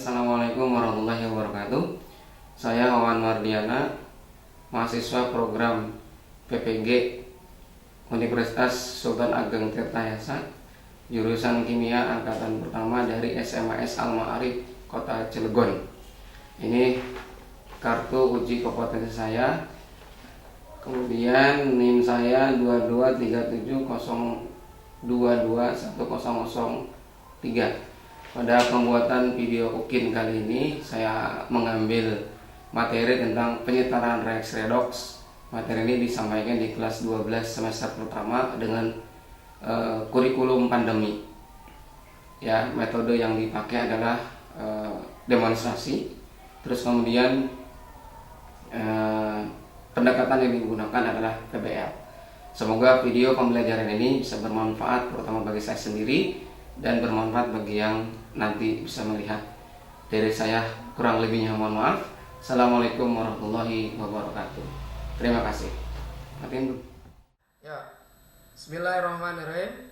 Assalamualaikum warahmatullahi wabarakatuh. Saya Wawan Mardiana, mahasiswa program PPG Universitas Sultan Ageng Tirtayasa, jurusan Kimia angkatan pertama dari SMAS Al Ma'arif Kota Cilegon. Ini kartu uji kompetensi saya. Kemudian NIM saya 22370221003. Pada pembuatan video ukin kali ini saya mengambil materi tentang penyetaraan reaksi redoks. Materi ini disampaikan di kelas 12 semester pertama dengan kurikulum pandemi. Ya, metode yang dipakai adalah demonstrasi. Terus kemudian pendekatan yang digunakan adalah PBL. Semoga video pembelajaran ini bisa bermanfaat terutama bagi saya sendiri dan bermanfaat bagi yang nanti bisa melihat. Dari saya kurang lebihnya mohon maaf. Assalamualaikum warahmatullahi wabarakatuh. Terima kasih. Matiin. Ya, Bismillahirrahmanirrahim.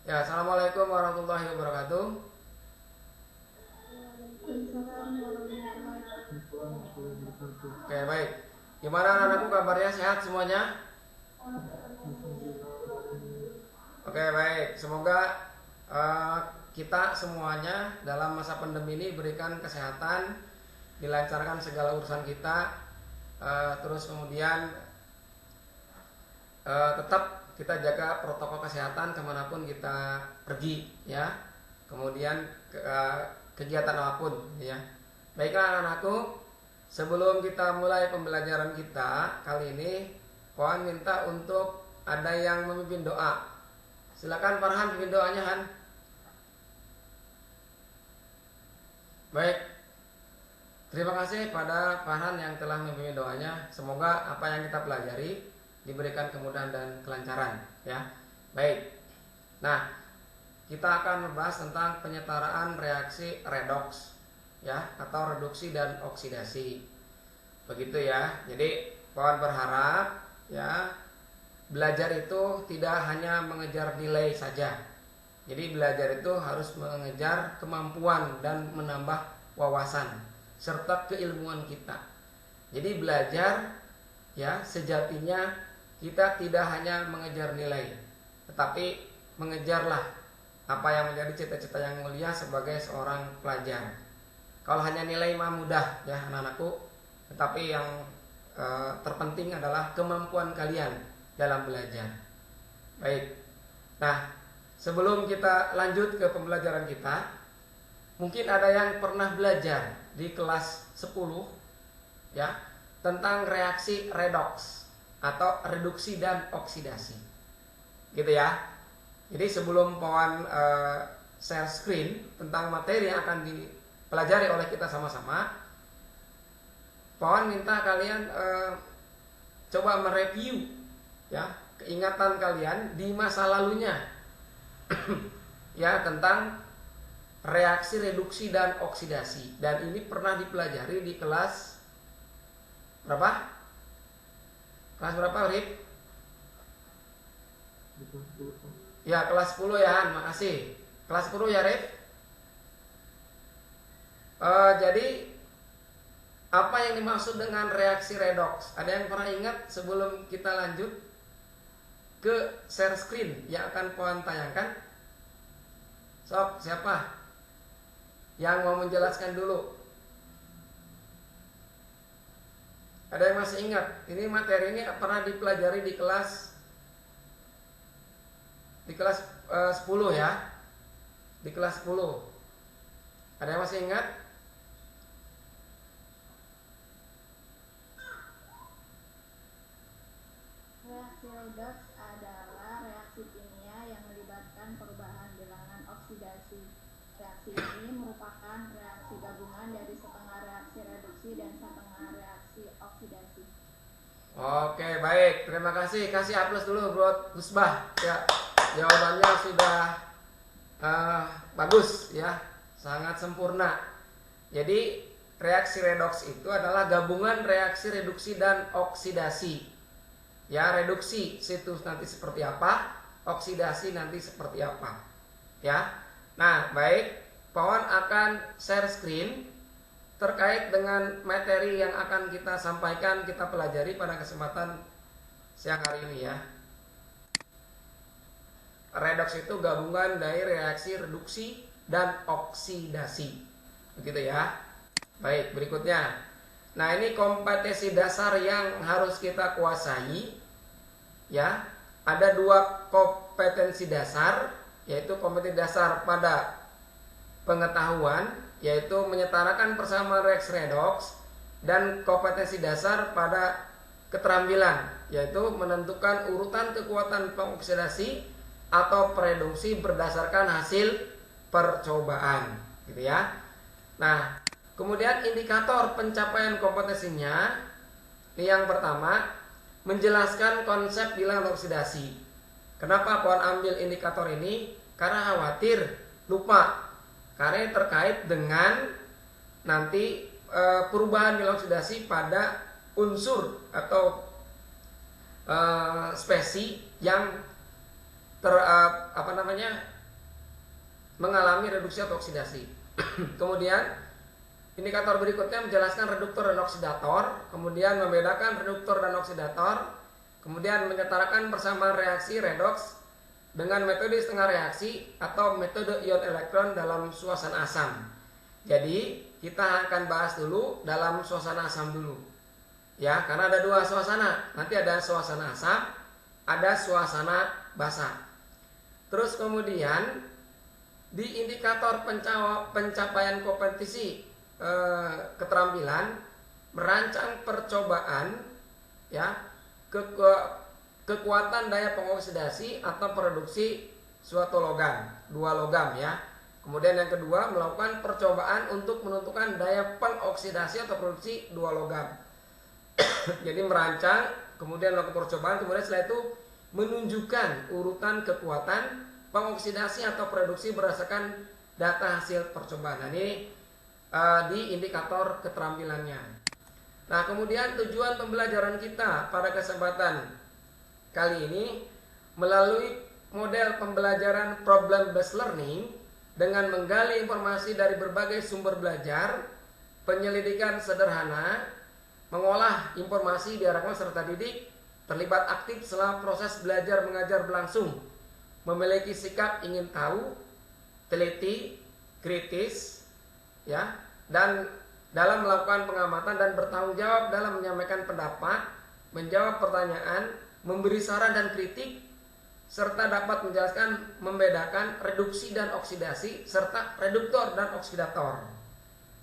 Ya, Assalamualaikum warahmatullahi wabarakatuh. Oke, baik. Gimana anak-anakku kabarnya, sehat semuanya? Oke, baik. Semoga kita semuanya dalam masa pandemi ini berikan kesehatan, dilancarkan segala urusan kita, terus kemudian tetap kita jaga protokol kesehatan kemanapun kita pergi, ya. Kemudian kegiatan apapun, ya. Baiklah anak-anakku, sebelum kita mulai pembelajaran kita kali ini, Puan minta untuk ada yang memimpin doa. Silakan Farhan, pimpin doanya, Han. Baik. Terima kasih pada Farhan yang telah memimpin doanya. Semoga apa yang kita pelajari diberikan kemudahan dan kelancaran, ya. Baik. Nah, kita akan membahas tentang penyetaraan reaksi redoks, ya, atau reduksi dan oksidasi. Begitu ya. Jadi, Puan berharap, ya, belajar itu tidak hanya mengejar nilai saja. Jadi belajar itu harus mengejar kemampuan dan menambah wawasan serta keilmuan kita. Jadi belajar, ya, sejatinya kita tidak hanya mengejar nilai, tetapi mengejarlah apa yang menjadi cita-cita yang mulia sebagai seorang pelajar. Kalau hanya nilai mah mudah, ya anak-anakku, tetapi yang terpenting adalah kemampuan kalian dalam belajar. Baik. Nah, sebelum kita lanjut ke pembelajaran kita, mungkin ada yang pernah belajar di kelas 10, ya, tentang reaksi redoks atau reduksi dan oksidasi. Gitu ya. Jadi sebelum Puan share screen tentang materi yang akan dipelajari oleh kita sama-sama, Puan minta kalian coba mereview, ya, keingatan kalian di masa lalunya ya, tentang reaksi reduksi dan oksidasi. Dan ini pernah dipelajari di kelas berapa? Kelas berapa, Rip? Ya, kelas 10 ya, Han. Makasih. Kelas 10 ya, Rip. Jadi apa yang dimaksud dengan reaksi redoks? Ada yang pernah ingat sebelum kita lanjut ke share screen yang akan Puan tayangkan? Sok, siapa yang mau menjelaskan dulu? Ada yang masih ingat? Ini materi ini pernah dipelajari di kelas 10 ya. Di kelas 10. Ada yang masih ingat? Reaksi redoks adalah reaksi kimia yang melibatkan perubahan bilangan oksidasi. Reaksi ini merupakan reaksi gabungan dari setengah reaksi reduksi dan setengah reaksi oksidasi. Oke, baik. Terima kasih. Kasih aplaus dulu buat Gusbah. Ya, jawabannya sudah bagus, ya. Sangat sempurna. Jadi, reaksi redoks itu adalah gabungan reaksi reduksi dan oksidasi. Ya, reduksi situ nanti seperti apa, oksidasi nanti seperti apa. Ya. Nah, baik. Pawan akan share screen terkait dengan materi yang akan kita sampaikan, kita pelajari pada kesempatan siang hari ini ya. Redoks itu gabungan dari reaksi reduksi dan oksidasi. Begitu ya. Baik, berikutnya. Nah, ini kompetensi dasar yang harus kita kuasai ya. Ada 2 kompetensi dasar, yaitu kompetensi dasar pada pengetahuan, yaitu menyetarakan persamaan reaksi redoks, dan kompetensi dasar pada keterampilan, yaitu menentukan urutan kekuatan pengoksidasi atau pereduksi berdasarkan hasil percobaan, gitu ya. Nah, kemudian indikator pencapaian kompetensinya, ini yang pertama, menjelaskan konsep bilangan oksidasi. Kenapa Pawan ambil indikator ini? Karena khawatir lupa, karena terkait dengan nanti perubahan bilangan oksidasi pada unsur atau spesi yang mengalami reduksi atau oksidasi. Kemudian indikator berikutnya menjelaskan reduktor dan oksidator, kemudian membedakan reduktor dan oksidator, kemudian menyetarakan persamaan reaksi redoks dengan metode setengah reaksi atau metode ion elektron dalam suasana asam. Jadi kita akan bahas dulu dalam suasana asam dulu, ya, karena ada 2 suasana. Nanti ada suasana asam, ada suasana basa. Terus kemudian di indikator pencapaian kompetensi keterampilan, merancang percobaan ya, kekuatan daya pengoksidasi atau produksi suatu logam, 2 logam ya. Kemudian yang kedua, melakukan percobaan untuk menentukan daya pengoksidasi atau produksi 2 logam. Jadi merancang, kemudian melakukan percobaan, kemudian setelah itu menunjukkan urutan kekuatan pengoksidasi atau produksi berdasarkan data hasil percobaan. Nah, ini di indikator keterampilannya. Nah, kemudian tujuan pembelajaran kita pada kesempatan kali ini melalui model pembelajaran problem based learning dengan menggali informasi dari berbagai sumber belajar, penyelidikan sederhana, mengolah informasi diarahkan serta didik, terlibat aktif selama proses belajar mengajar berlangsung, memiliki sikap ingin tahu, teliti, kritis, ya, dan dalam melakukan pengamatan dan bertanggung jawab dalam menyampaikan pendapat, menjawab pertanyaan, memberi saran dan kritik, serta dapat menjelaskan membedakan reduksi dan oksidasi serta reduktor dan oksidator.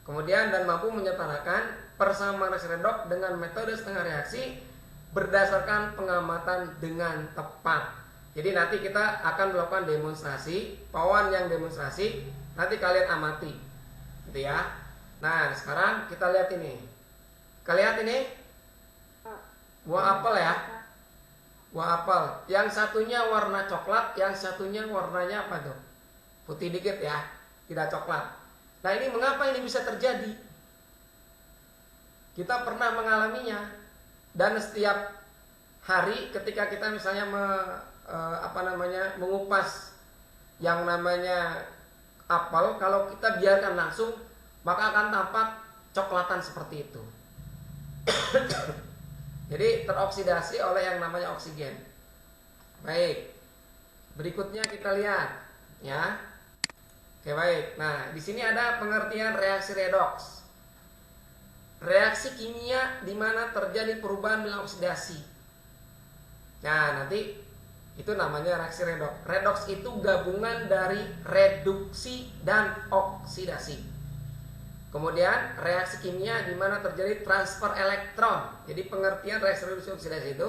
Kemudian dan mampu menyetarakan persamaan reaksi redoks dengan metode setengah reaksi berdasarkan pengamatan dengan tepat. Jadi nanti kita akan melakukan demonstrasi, Pawan yang demonstrasi, nanti kalian amati, gitu ya. Nah, sekarang kita lihat ini. Kalian lihat ini buah apel ya. Buah apel. Yang satunya warna coklat, yang satunya warnanya apa tuh? Putih dikit ya, tidak coklat. Nah, ini mengapa ini bisa terjadi? Kita pernah mengalaminya. Dan setiap hari ketika kita misalnya mengupas yang namanya apel, kalau kita biarkan langsung maka akan tampak coklatan seperti itu. Jadi teroksidasi oleh yang namanya oksigen. Baik. Berikutnya kita lihat ya. Oke, baik. Nah, di sini ada pengertian reaksi redoks. Reaksi kimia di mana terjadi perubahan bilangan oksidasi. Nah, nanti itu namanya reaksi redoks. Redoks itu gabungan dari reduksi dan oksidasi. Kemudian reaksi kimia di mana terjadi transfer elektron. Jadi pengertian reaksi reduksi oksidasi itu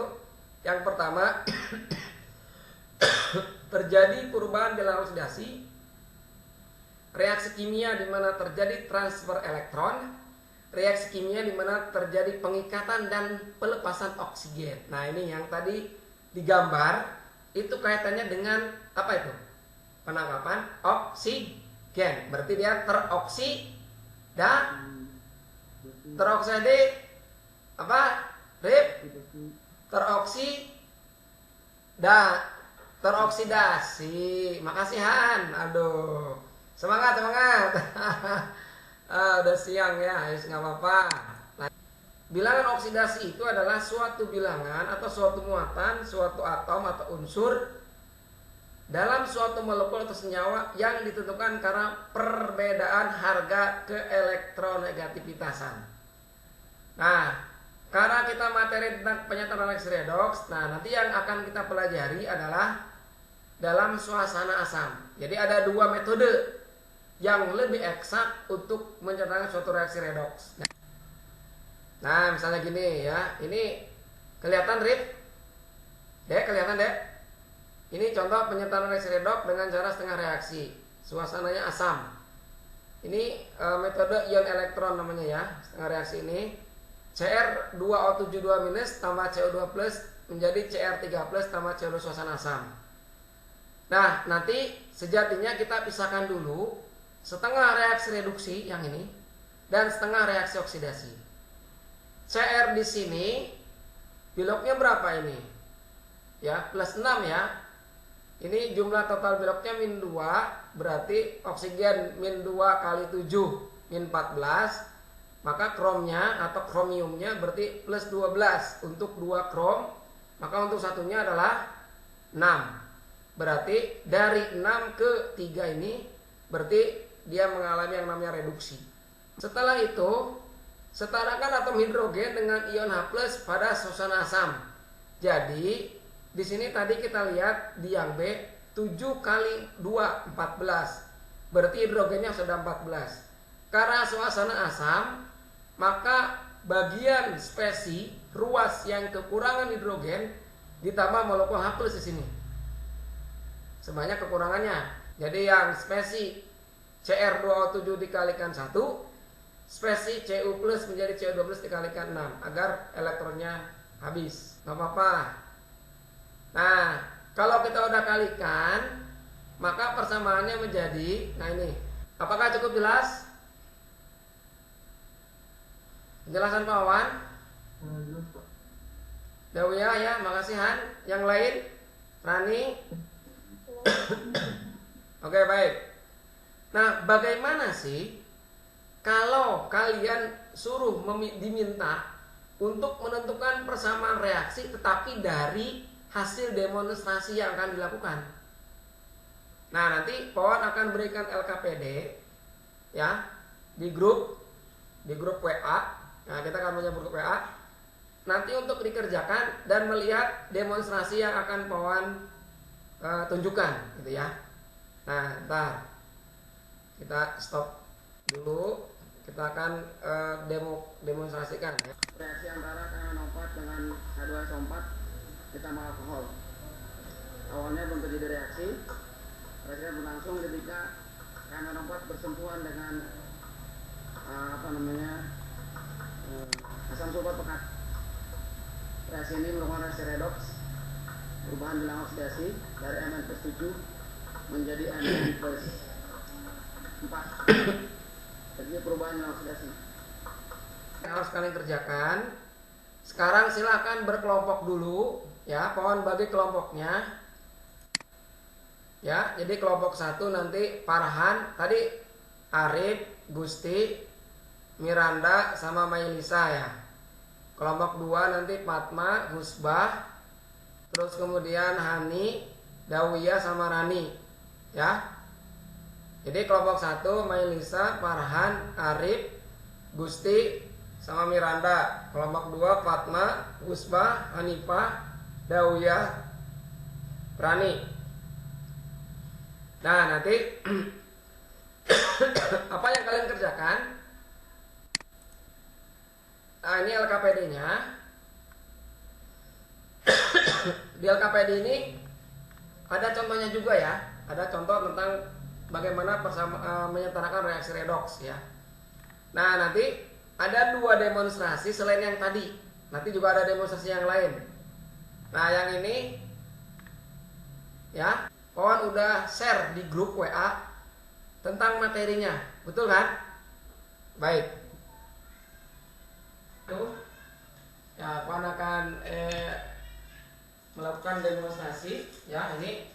yang pertama terjadi perubahan bilangan oksidasi. Reaksi kimia di mana terjadi transfer elektron. Reaksi kimia di mana terjadi pengikatan dan pelepasan oksigen. Nah, ini yang tadi digambar itu kaitannya dengan apa itu? Penangkapan oksigen. Berarti dia teroksida apa? Teroksidasi. Makasih Han. Aduh. Semangat, semangat. Udah siang ya, nggak apa-apa. Nah, bilangan oksidasi itu adalah suatu bilangan atau suatu muatan, suatu atom atau unsur dalam suatu molekul atau senyawa yang ditentukan karena perbedaan harga keelektronegativitasan. Nah, karena kita materi tentang penyataan reaksi redoks, nah nanti yang akan kita pelajari adalah dalam suasana asam. Jadi ada dua metode yang lebih eksak untuk menceritakan suatu reaksi redoks. Nah, misalnya gini ya, ini kelihatan Rip? Dek, kelihatan Dek? Ini contoh penyataan reaksi redoks dengan cara setengah reaksi. Suasananya asam. Ini metode ion elektron namanya ya, setengah reaksi ini. Cr2O72- tambah CO2+ menjadi Cr3+ tambah CO2 suasana asam. Nah, nanti sejatinya kita pisahkan dulu setengah reaksi reduksi yang ini dan setengah reaksi oksidasi. Cr di sini biloknya berapa ini? Ya, plus 6 ya. Ini jumlah total biloknya min 2, berarti oksigen min 2 kali 7 min 14. Maka kromnya atau kromiumnya berarti plus 12 untuk 2 krom. Maka untuk satunya adalah 6. Berarti dari 6 ke 3 ini berarti dia mengalami yang namanya reduksi. Setelah itu, setarakan atom hidrogen dengan ion H+ pada suasana asam. Jadi, di sini tadi kita lihat di yang B 7 kali 2 14. Berarti hidrogennya sudah 14. Karena suasana asam, maka bagian spesi ruas yang kekurangan hidrogen ditambah molekul H+ di sini. Sebanyak kekurangannya. Jadi yang spesi Cr2O7 dikalikan 1, spesi Cu+ menjadi CO2+ dikalikan 6 agar elektronnya habis. Gak apa-apa. Nah, kalau kita udah kalikan, maka persamaannya menjadi, nah ini, apakah cukup jelas? Penjelasan Pak Wawan? Dawiyah ya, makasih Han. Yang lain? Rani? Oke, baik. Nah, bagaimana sih kalau kalian suruh diminta untuk menentukan persamaan reaksi tetapi dari hasil demonstrasi yang akan dilakukan? Nah, nanti Pawan akan berikan LKPD ya di grup WA. Nah, kita akan punya grup WA. Nanti untuk dikerjakan dan melihat demonstrasi yang akan Pawan tunjukkan gitu ya. Nah, ntar kita stop dulu, kita akan demonstrasikan ya. Reaksi antara KMNO4 dengan H2SO4 ditambah alkohol. Awalnya belum terjadi reaksi berlangsung ketika KMNO4 bersentuhan dengan asam sulfat pekat. Reaksi ini merupakan reaksi redoks, perubahan bilangan oksidasi dari Mn+7 menjadi Mn+4. Jadi perubahan bilangan oksidasi. Harus kalian kerjakan. Sekarang silakan berkelompok dulu ya, Pawan bagi kelompoknya. Ya, jadi kelompok 1 nanti Farhan, tadi Arif, Gusti, Miranda sama Mailisa ya. Kelompok 2 nanti Fatma, Husbah, terus kemudian Hani, Dawiyah sama Rani ya. Jadi kelompok 1 Mailisa, Farhan, Arif, Gusti sama Miranda. Kelompok 2 Fatma, Husbah, Hanifah, Dawiyah, Rani. Nah, nanti apa yang kalian kerjakan? Nah, ini LKPD-nya. Di LKPD ini ada contohnya juga ya. Ada contoh tentang bagaimana menyetarakan reaksi redoks ya. Nah, nanti ada 2 demonstrasi selain yang tadi. Nanti juga ada demonstrasi yang lain. Nah, yang ini ya, Kawan udah share di grup WA tentang materinya, betul kan? Baik. Ya, Kawan akan melakukan demonstrasi. Ya, ini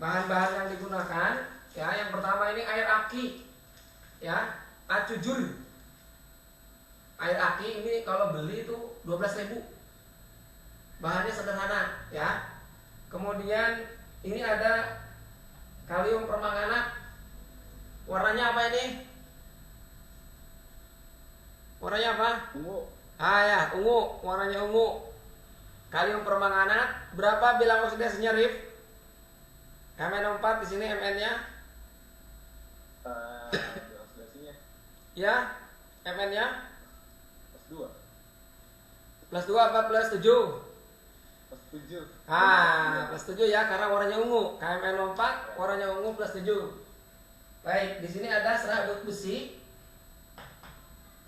bahan-bahan yang digunakan. ya. Yang pertama ini air aki, ya, acujur. Air aki ini kalau beli itu 12.000. Bahannya sederhana, ya. Kemudian ini ada kalium permanganat. Warnanya apa ini? Warnanya apa? Ungu. Ah ya, ungu. Warnanya ungu. Kalium permanganat. Berapa bilang oksidasinya, Rif? KMNO4 di sini Mn-nya? Oksidasinya Ya, Mn-nya? +2. Plus 2 apa plus 7? +7. Plus 7 ya, karena warnanya ungu. KMNO4 warnanya ungu plus 7. Baik, di sini ada serabut besi.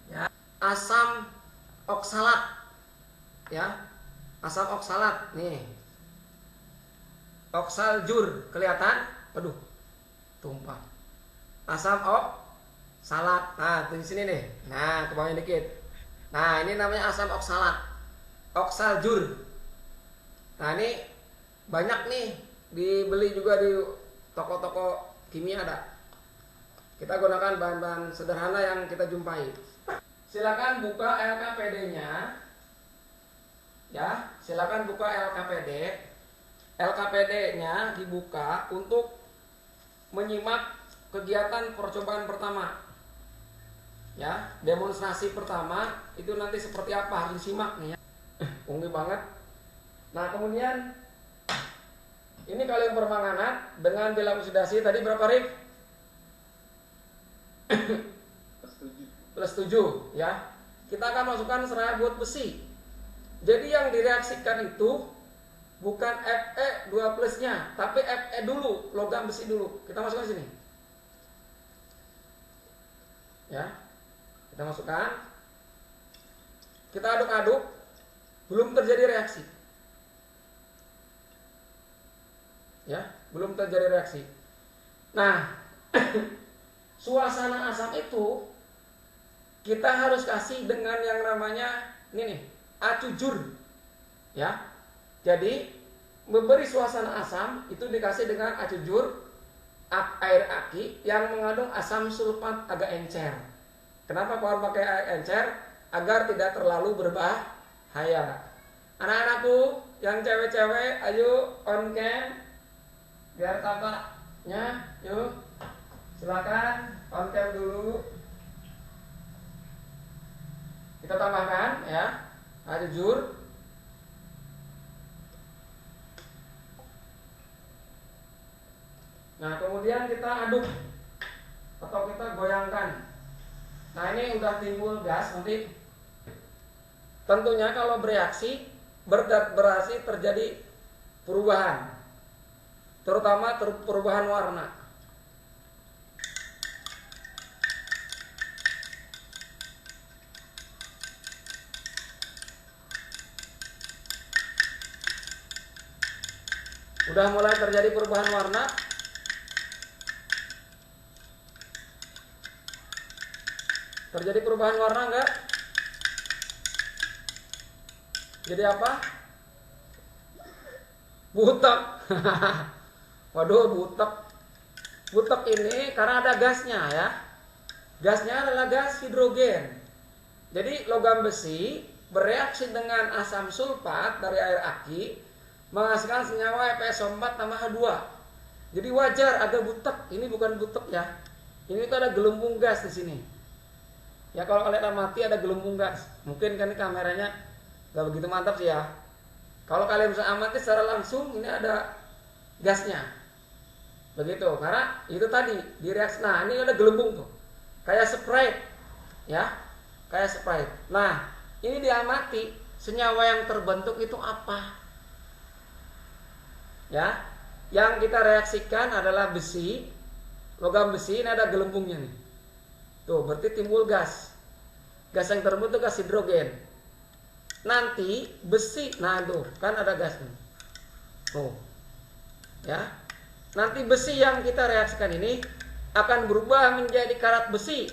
Ya, asam oksalat. Ya. Asam oksalat nih. Oksaljur kelihatan? Aduh. Tumpah. Asam oksalat. Nah, di sini nih. Nah, ke bawahnya dikit. Nah, ini namanya asam oksalat. Oksaljur. Nah, ini banyak nih dibeli juga di toko-toko kimia ada. Kita gunakan bahan-bahan sederhana yang kita jumpai. Silakan buka LKPD-nya. Ya, silakan buka LKPD. LKPD-nya dibuka untuk menyimak kegiatan percobaan pertama. Ya, demonstrasi pertama itu nanti seperti apa harus disimak nih ya. Unggul banget. Nah, kemudian ini kalium permanganat dengan bilang oksidasi tadi berapa, Rif? Plus 7 ya. Kita akan masukkan serabut besi. Jadi yang direaksikan itu bukan Fe2+-nya, tapi Fe dulu, logam besi dulu. Kita masukkan sini. Ya. Kita masukkan. Kita aduk-aduk. Belum terjadi reaksi. Ya, belum terjadi reaksi. Nah, suasana asam itu kita harus kasih dengan yang namanya ini nih, acujur. Ya. Jadi memberi suasana asam itu dikasih dengan acujur air aki yang mengandung asam sulfat agak encer. Kenapa kawan pakai air encer? Agar tidak terlalu berbahaya. Anak-anakku yang cewek-cewek, ayo on cam biar tampaknya. Yuk, silakan on cam dulu. Kita tambahkan ya, acujur. Nah, kemudian kita aduk atau kita goyangkan. Nah, ini udah timbul gas nanti. Tentunya kalau bereaksi berarti terjadi perubahan. Terutama perubahan warna. Udah mulai terjadi perubahan warna. Terjadi perubahan warna enggak? Jadi apa? Butek. Waduh, butek. Butek ini karena ada gasnya ya. Gasnya adalah gas hidrogen. Jadi logam besi bereaksi dengan asam sulfat dari air aki menghasilkan senyawa FeSO4 tambah H2. Jadi wajar ada butek. Ini bukan butek ya. Ini tuh ada gelembung gas di sini. Ya kalau kalian amati ada gelembung gas. Mungkin kan kameranya gak begitu mantap sih ya. Kalau kalian bisa amati secara langsung ini ada gasnya. Begitu, karena itu tadi direaksi. Nah, ini ada gelembung tuh. Kayak Sprite. Ya. Kayak Sprite. Nah, ini diamati senyawa yang terbentuk itu apa? Ya. Yang kita reaksikan adalah besi. Logam besi ini ada gelembungnya nih. Tuh, berarti timbul gas. Gas yang terbentuk gas hidrogen. Nanti besi, nah tuh kan ada gasnya. Tuh. Ya. Nanti besi yang kita reaksikan ini akan berubah menjadi karat besi.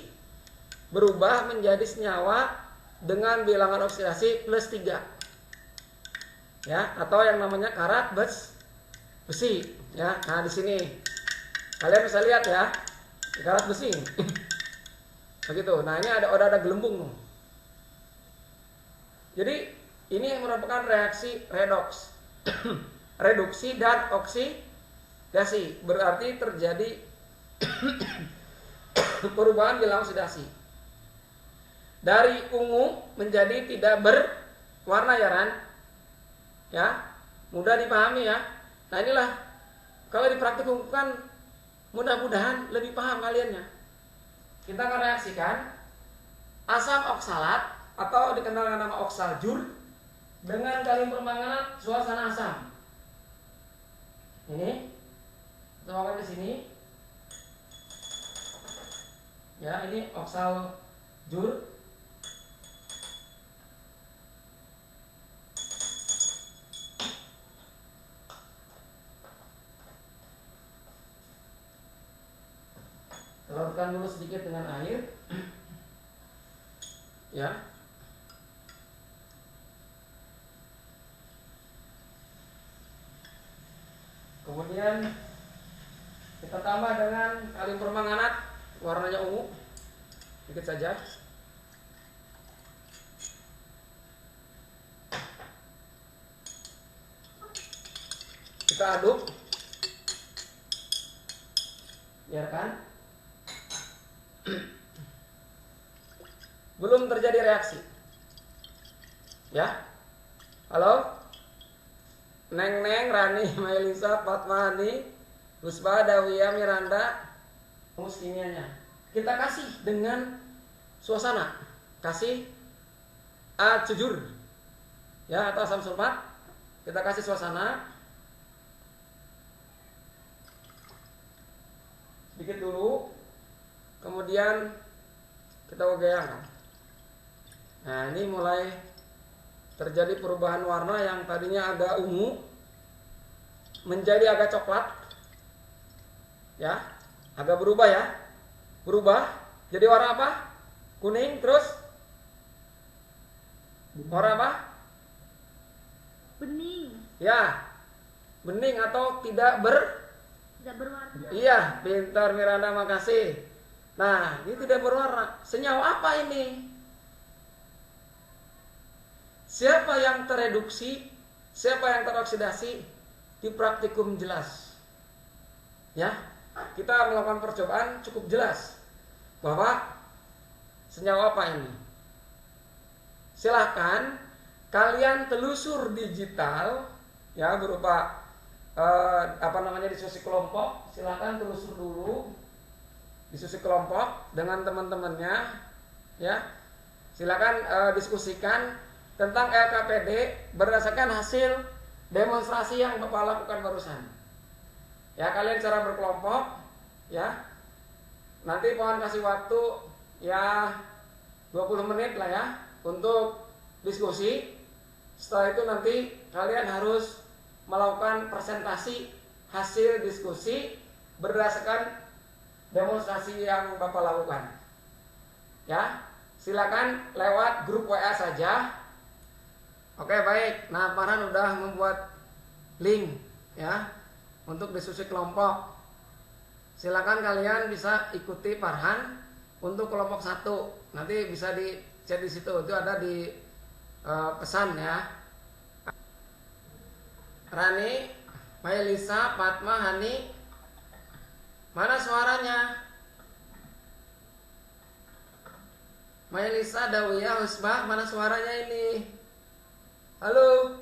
Berubah menjadi senyawa dengan bilangan oksidasi plus 3. Ya, atau yang namanya karat besi. Ya. Nah, di sini. Kalian bisa lihat ya, ikarat besi. Begitu. Nah ini udah ada gelembung nih. Jadi ini merupakan reaksi redoks, reduksi dan oksidasi. Berarti terjadi perubahan bilangan oksidasi. Dari ungu menjadi tidak berwarna ya Ran. Ya, mudah dipahami ya. Nah inilah kalau dipraktikum kan mudah-mudahan lebih paham kaliannya. Kita akan reaksikan asam oksalat atau dikenal dengan nama oksaljur dengan kalium permanganat suasana asam. Ini tambahkan di sini. Ya, ini oksaljur. Larutkan dulu sedikit dengan air. Ya. Kemudian kita tambah dengan kalium permanganat, warnanya ungu. Sedikit saja. Kita aduk. Biarkan. Belum terjadi reaksi. Ya. Halo? Neng, Rani, Mailisa, Fatmani, Gusba, Dawia, Miranda, rumus kimianya. Kita kasih dengan suasana. Kasih acujur. Ya, atau asam sulfat. Kita kasih suasana. Sedikit dulu. Kemudian kita goyang. Nah, ini mulai terjadi perubahan warna yang tadinya agak ungu menjadi agak coklat. Ya, agak berubah ya. Berubah jadi warna apa? Kuning, terus warna apa? Bening. Ya, bening atau tidak berwarna. Iya, pintar Miranda, makasih. Nah, ini tidak berwarna. Senyawa apa ini? Siapa yang tereduksi? Siapa yang teroksidasi? Di praktikum jelas. Ya, kita melakukan percobaan cukup jelas bahwa senyawa apa ini. Silahkan kalian telusur digital, ya, berupa diskusi kelompok. Silahkan telusur dulu diskusi kelompok dengan teman-temannya, ya. Silakan diskusikan tentang LKPD berdasarkan hasil demonstrasi yang Bapak lakukan barusan. Ya, kalian cara berkelompok, ya. Nanti mohon kasih waktu ya 20 menit lah ya untuk diskusi. Setelah itu nanti kalian harus melakukan presentasi hasil diskusi berdasarkan demonstrasi yang Bapak lakukan. Ya, silakan lewat grup WA saja. Oke, baik. Nah, Farhan udah membuat link ya untuk diskusi kelompok. Silakan kalian bisa ikuti Farhan untuk kelompok 1. Nanti bisa di chat di situ. Itu ada di pesan ya. Rani, Mailisa, Fatma, Hani, mana suaranya? Mailisa, Dawiyah, Husbah, mana suaranya ini? Halo?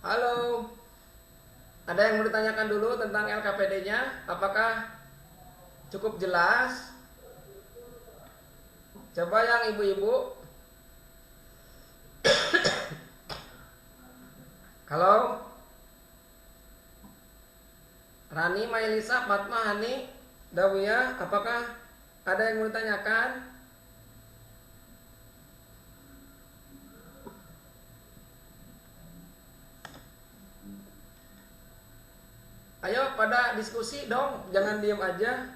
Halo? Ada yang mau ditanyakan dulu tentang LKPD-nya? Apakah cukup jelas? Coba yang ibu-ibu. Kalau Rani, Mailisa, Fatma, Hani, Dawiyah, apakah ada yang mau ditanyakan? Ayo pada diskusi dong, jangan diam aja.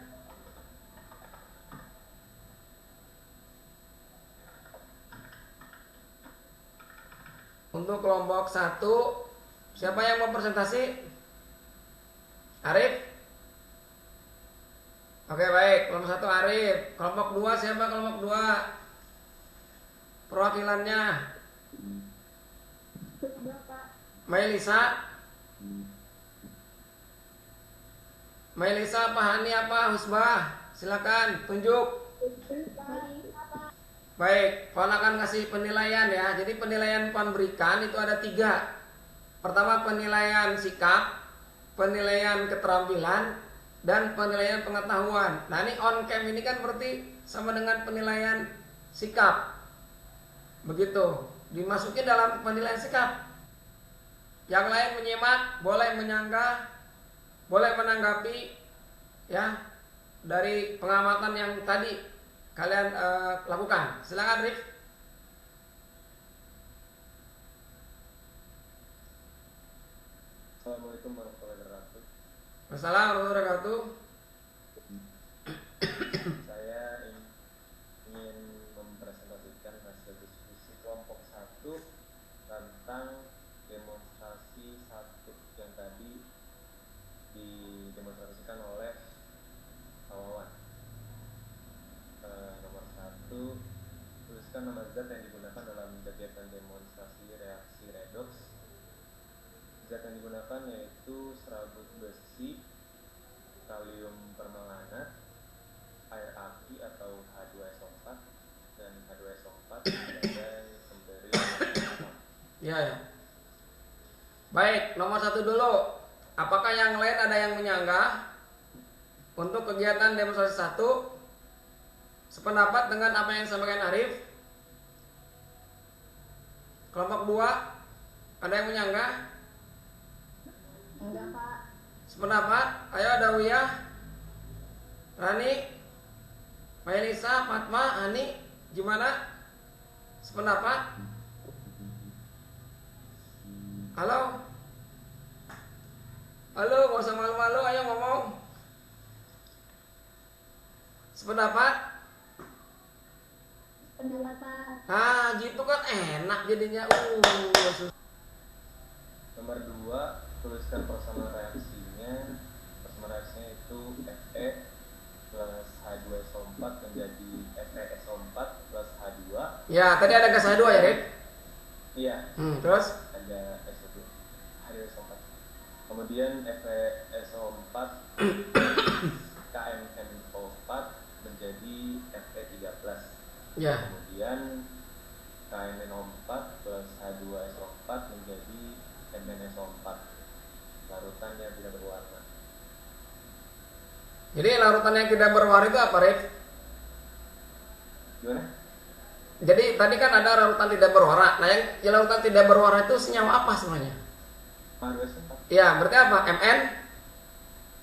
Untuk kelompok 1 Siapa yang mau presentasi? Arif? Oke baik, kelompok 1 Arif. Kelompok 2 siapa kelompok 2? Perwakilannya Mailisa. Mailisa apa Hani apa Husbah? Silakan tunjuk. Baik, Puan akan kasih penilaian ya. Jadi penilaian Puan berikan itu ada 3. Pertama penilaian sikap, penilaian keterampilan, dan penilaian pengetahuan. Nah ini on cam ini kan berarti sama dengan penilaian sikap. Begitu, dimasukin dalam penilaian sikap. Yang lain menyimak, boleh menyanggah, boleh menanggapi ya dari pengamatan yang tadi kalian lakukan. Silakan Rif. Assalamualaikum warahmatullahi wabarakatuh. Wassalamualaikum warahmatullahi wabarakatuh. Saya ingin mempresentasikan hasil diskusi kelompok 1 tentang demonstrasi 1 yang tadi didemonstrasikan oleh Pak Wawan. Nomor 1, tuliskan nama zat yang digunakan dalam kegiatan demonstrasi reaksi redoks. Zat yang digunakan yaitu serabut besi, kalium permanganat, air aki atau H2SO4 dan H2SO4 dan memberi Ya. Baik, nomor 1 dulu. Apakah yang lain ada yang menyanggah untuk kegiatan demonstrasi 1 sependapat dengan apa yang disampaikan Arif? Kelompok 2 ada yang menyanggah? Enggak, Pak. Sependapat? Ayo Dawiyah, Rani, Mailisa, Fatma, Hani, gimana? Sependapat? Halo? Halo, gak usah malu-malu, ayo ngomong. Sependapat? Pendapat, Pak. Nah, gitu kan enak jadinya. Nomor 2, tuliskan persamaan reaksinya. Persamaan reaksinya itu Fe plus H2SO4 menjadi FeSO4 plus H2. Ya, tadi ada gas H2 ya, Rip? Iya, Terus? ada SO2, H2SO4. Kemudian FeSO4 KMNO4 menjadi Fe3+. Ya. Kemudian KMNO4 plus H2SO4 menjadi MnSO4, larutan yang tidak berwarna. Jadi larutan yang tidak berwarna itu apa, Rip? Gimana? Jadi tadi kan ada larutan tidak berwarna. Nah, yang larutan tidak berwarna itu senyawa apa sebenarnya? H2SO4, Ya, berarti apa?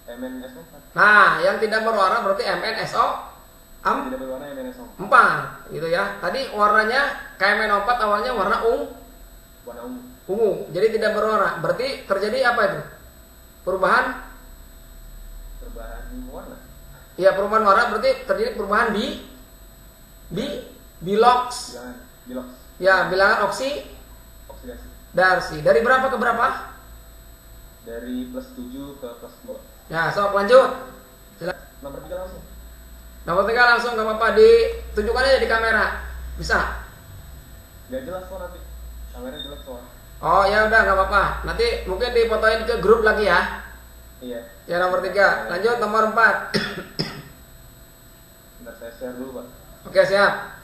MnSO4. Nah, yang tidak berwarna berarti MnSO4 Tidak berwarna MnSO4. gitu ya. Tadi warnanya KMNO4 awalnya warna Warna ungu. ungu, jadi tidak berwarna. Berarti terjadi apa itu? Perubahan? Perubahan warna. Ya, perubahan warna berarti terjadi perubahan bilox. Bilox. Ya, bilangan Oksidasi. Dari berapa ke berapa? Dari plus 7 ke plus 2. Ya, sok lanjut. Nomor 3 langsung. Nomor 3 langsung gak apa-apa, ditunjukkan aja di kamera. Bisa? Gak jelas kok nanti. Kamera jelek soalnya. Oh ya udah gak apa-apa. Nanti mungkin difotoin ke grup lagi ya. Iya. Ya nomor 3. Lanjut nomor 4. Bentar saya share dulu, Pak. Oke, siap.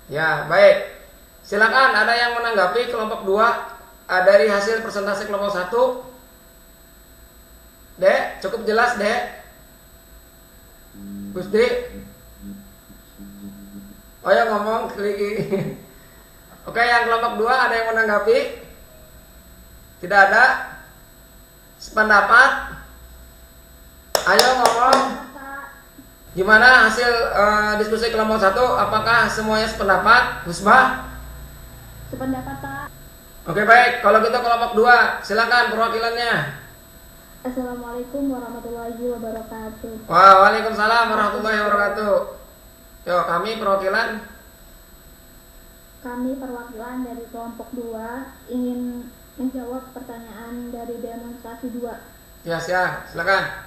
Ya, baik. Silakan ada yang menanggapi kelompok 2 dari hasil presentasi kelompok 1. Dek, cukup jelas, Dek. Gusti. Oh ya ngomong lagi. Oke, yang kelompok 2 ada yang menanggapi? Tidak ada? Sependapat? Ayo ngomong. Gimana hasil diskusi kelompok 1? Apakah semuanya sependapat? Husbah? Sependapat, Pak. Oke, baik. Kalau gitu kelompok 2, silakan perwakilannya. Assalamualaikum warahmatullahi wabarakatuh. Waalaikumsalam warahmatullahi wabarakatuh. Yo, kami perwakilan. Kami perwakilan dari kelompok 2 ingin menjawab pertanyaan dari demonstrasi 2. Ya, silakan.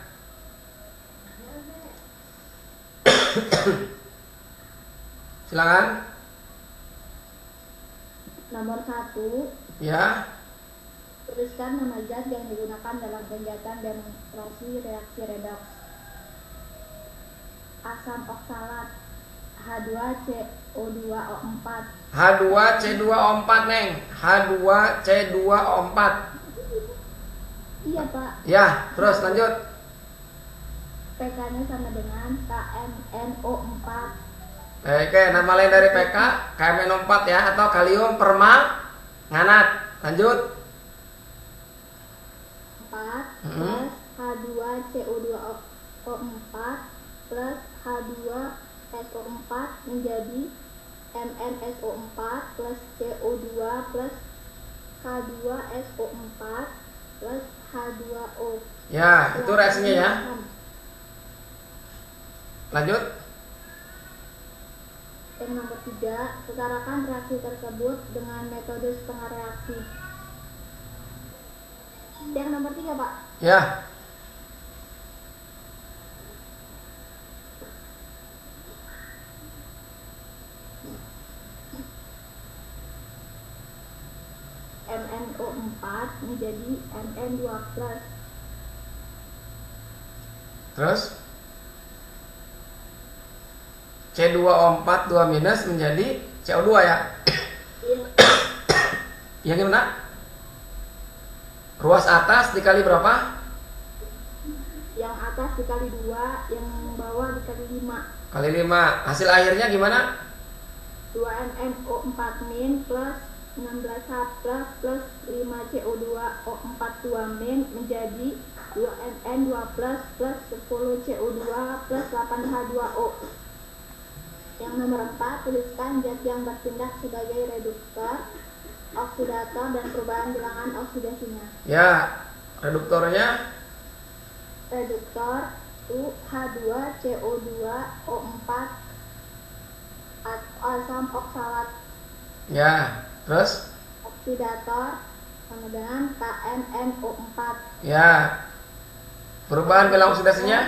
Silakan. Nomor 1, Ya. tuliskan nama zat yang digunakan dalam kegiatan demonstrasi reaksi redoks. Asam oksalat H2CO2O4. H2C2O4, Neng. H2C2O4. Iya Pak, Ya, terus lanjut. pK-nya sama dengan KMNO4. Oke, nama lain dari PK KMNO4 ya, atau kalium permanganat. Lanjut. 4 plus H2CO2O4 plus H2SO4 menjadi MnSO4 plus CO2 plus H2SO4 plus H2O. Ya, itu reaksinya ya. Lanjut. Yang nomor 3, setarakan reaksi tersebut dengan metode setengah reaksi. Yang nomor 3 Pak, Ya. MnO4 menjadi Mn2 plus. Terus C2O4 2 minus menjadi CO2 ya. Ya gimana? Ruas atas dikali berapa? Yang atas dikali 2, yang bawah dikali 5. Kali 5. Hasil akhirnya gimana? 2MnO4 min plus 16H plus 5CO2O4 2 min menjadi 2Mn2 plus 10CO2 plus 8H2O. Yang nomor 4, tuliskan zat yang bertindak sebagai reduktor, oksidator, dan perubahan bilangan oksidasinya. Ya, reduktornya Reduktor itu H2CO2O4 asam oksalat. ya. Terus Oksidator sama dengan KMNO4. ya. Perubahan bilangan oksidasinya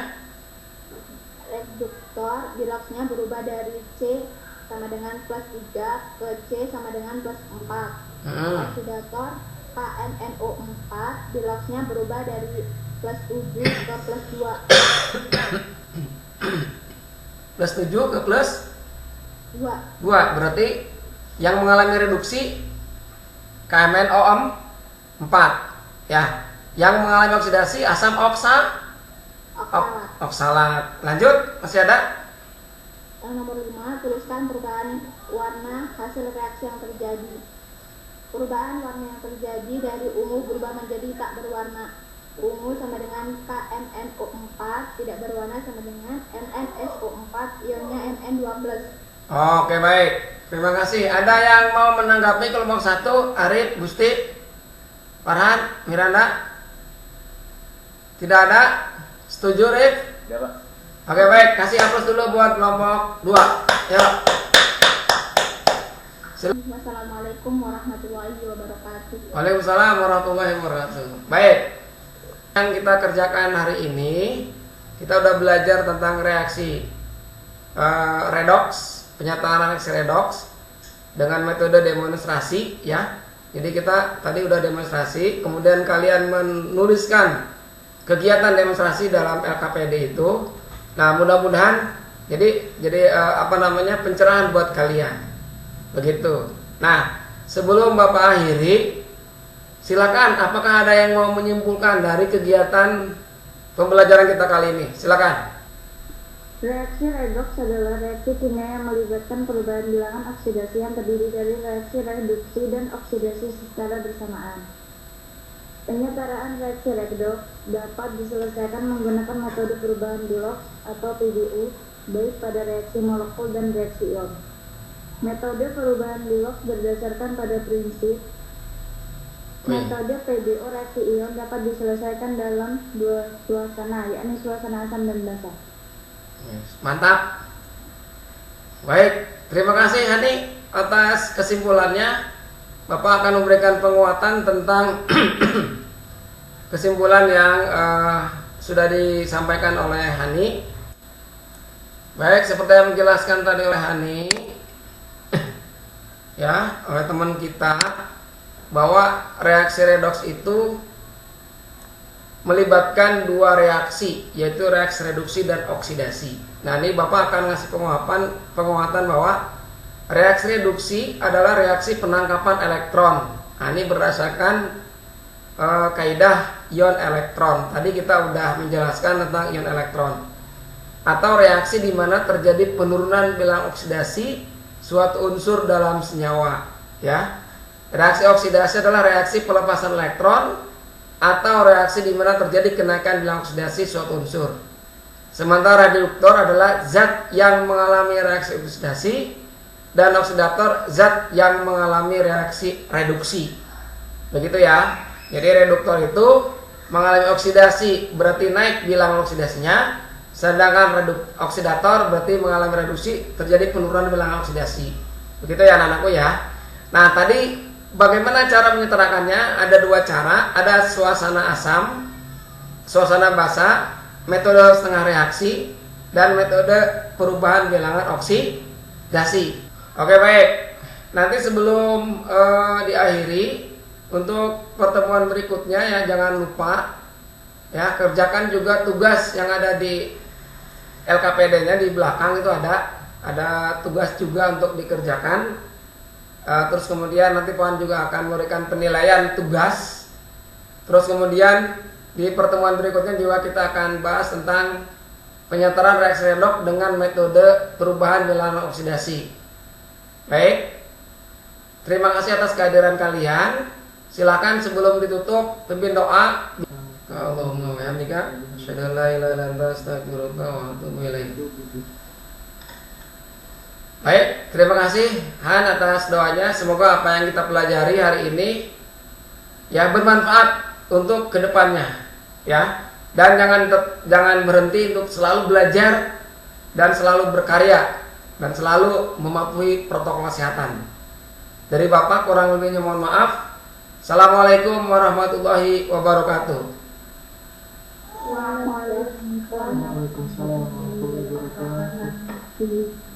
Reduktor bilaksnya berubah dari C sama dengan plus 3 ke C sama dengan plus 4. Oksidator KMNO4 bilaksnya berubah dari plus 7 ke plus 2. plus 7 ke plus 2. 2. Berarti yang mengalami reduksi KMNO4 ya. Yang mengalami oksidasi asam oksalat. Lanjut, masih ada? Yang nomor 5, tuliskan perubahan warna hasil reaksi yang terjadi. Perubahan warna yang terjadi dari ungu berubah menjadi tak berwarna. Ungu sama dengan KMNO4, tidak berwarna sama dengan MnSO4, ionnya Mn2+. Oke, baik. Terima kasih. Ada yang mau menanggapi kelompok 1? Arif, Gusti, Farhan, Miranda? Tidak ada? Setuju, Rif? Ya Pak. Oke, baik. Kasih aplaus dulu buat kelompok 2. Yuk. Wassalamualaikum warahmatullahi wabarakatuh. Waalaikumsalam warahmatullahi wabarakatuh. Baik. Yang kita kerjakan hari ini, kita udah belajar tentang reaksi redoks, penyataan reaksi redoks dengan metode demonstrasi ya. Jadi kita tadi udah demonstrasi, kemudian kalian menuliskan kegiatan demonstrasi dalam LKPD itu. Nah, mudah-mudahan jadi pencerahan buat kalian. Begitu. Nah, sebelum Bapak akhiri, silakan apakah ada yang mau menyimpulkan dari kegiatan pembelajaran kita kali ini? Silakan. Reaksi redoks adalah reaksi kimia yang melibatkan perubahan bilangan oksidasi yang terdiri dari reaksi reduksi dan oksidasi secara bersamaan. Penyetaraan reaksi redoks dapat diselesaikan menggunakan metode perubahan Bilog atau PBU, baik pada reaksi molekul dan reaksi ion. Metode perubahan Bilog berdasarkan pada prinsip metode PBO reaksi ion dapat diselesaikan dalam dua suasana, yakni suasana asam dan basa. Mantap. Baik, terima kasih Hani atas kesimpulannya. Bapak akan memberikan penguatan tentang kesimpulan yang sudah disampaikan oleh Hani. Baik, seperti yang menjelaskan tadi oleh Hani, ya, oleh teman kita, bahwa reaksi redoks itu melibatkan dua reaksi, yaitu reaksi reduksi dan oksidasi. Nah, ini Bapak akan ngasih penguatan bahwa reaksi reduksi adalah reaksi penangkapan elektron. Nah, ini berdasarkan kaidah ion elektron. Tadi kita udah menjelaskan tentang ion elektron. Atau reaksi di mana terjadi penurunan bilangan oksidasi suatu unsur dalam senyawa, ya. Reaksi oksidasi adalah reaksi pelepasan elektron atau reaksi di mana terjadi kenaikan bilangan oksidasi suatu unsur. Sementara reduktor adalah zat yang mengalami reaksi oksidasi dan oksidator zat yang mengalami reaksi reduksi. Begitu ya. Jadi reduktor itu mengalami oksidasi berarti naik bilangan oksidasinya, sedangkan oksidator berarti mengalami reduksi, terjadi penurunan bilangan oksidasi. Begitu ya anak-anakku ya. Nah, tadi bagaimana cara menyetarakannya? Ada dua cara, ada suasana asam, suasana basa, metode setengah reaksi, dan metode perubahan bilangan oksidasi. Oke, baik. Nanti sebelum diakhiri, untuk pertemuan berikutnya ya jangan lupa ya kerjakan juga tugas yang ada di LKPD-nya di belakang itu ada tugas juga untuk dikerjakan. Terus kemudian nanti Puan juga akan memberikan penilaian tugas. Terus kemudian di pertemuan berikutnya juga kita akan bahas tentang penyetaraan reaksi redoks dengan metode perubahan bilangan oksidasi. Baik, terima kasih atas kehadiran kalian. Silakan sebelum ditutup pimpin doa. Allahumma wa bihamdika asyhadu an la ilaha illa anta astaghfiruka wa atubu ilaik. Baik, terima kasih Han atas doanya. Semoga apa yang kita pelajari hari ini ya bermanfaat untuk kedepannya, ya. Dan jangan berhenti untuk selalu belajar dan selalu berkarya dan selalu mematuhi protokol kesehatan. Dari Bapak kurang lebihnya mohon maaf. Assalamualaikum warahmatullahi wabarakatuh. Waalaikumsalam warahmatullahi wabarakatuh.